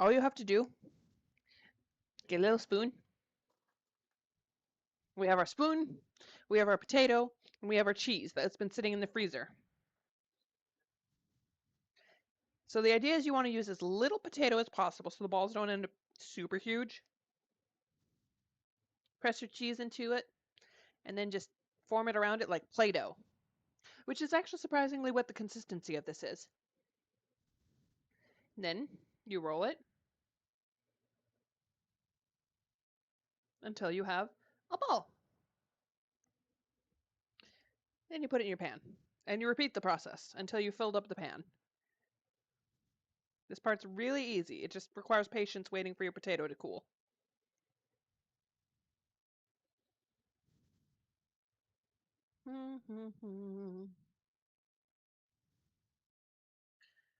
All you have to do, get a little spoon. We have our spoon, we have our potato, and we have our cheese that's been sitting in the freezer. So the idea is you want to use as little potato as possible so the balls don't end up super huge. Press your cheese into it, and then just form it around it like Play-Doh, which is actually surprisingly what the consistency of this is. And then you roll it until you have a ball. Then you put it in your pan, and you repeat the process until you filled up the pan. This part's really easy. It just requires patience waiting for your potato to cool.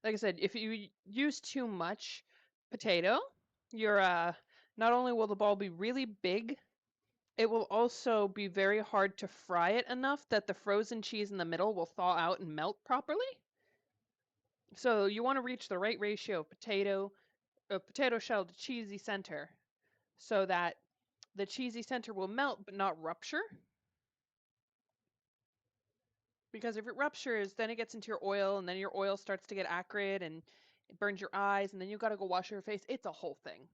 Like I said, if you use too much potato, you're not only will the ball be really big, it will also be very hard to fry it enough that the frozen cheese in the middle will thaw out and melt properly. So you want to reach the right ratio of potato shell to cheesy center so that the cheesy center will melt but not rupture. Because if it ruptures, then it gets into your oil, and then your oil starts to get acrid and it burns your eyes, and then you got to go wash your face. It's a whole thing.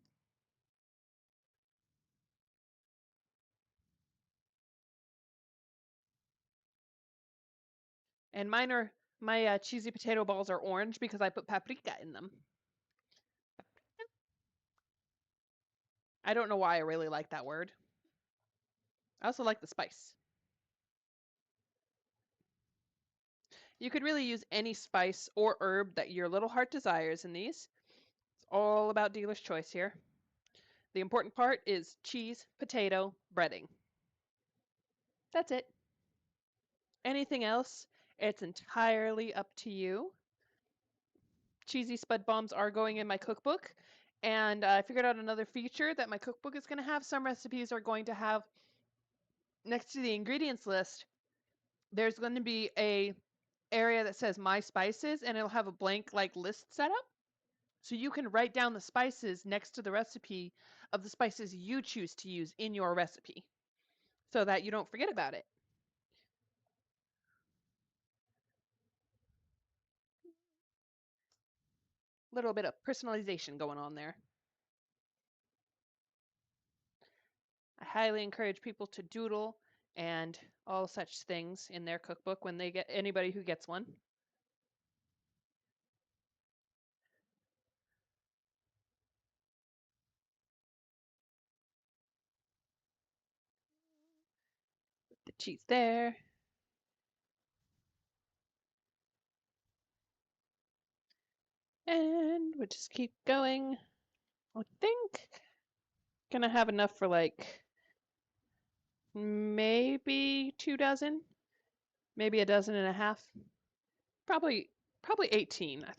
And my cheesy potato balls are orange because I put paprika in them. I don't know why I really like that word. I also like the spice. You could really use any spice or herb that your little heart desires in these. It's all about dealer's choice here. The important part is cheese, potato, breading. That's it. Anything else, it's entirely up to you. Cheesy spud bombs are going in my cookbook, and I figured out another feature that my cookbook is going to have. Some recipes are going to have, next to the ingredients list, there's going to be a area that says my spices, and it'll have a blank like list set up. So you can write down the spices next to the recipe of the spices you choose to use in your recipe so that you don't forget about it. Little bit of personalization going on there. I highly encourage people to doodle and all such things in their cookbook when they get anybody who gets one. Put the cheese there. And we'll just keep going. I think gonna have enough for like maybe 2 dozen, maybe a dozen and a half. Probably 18. I think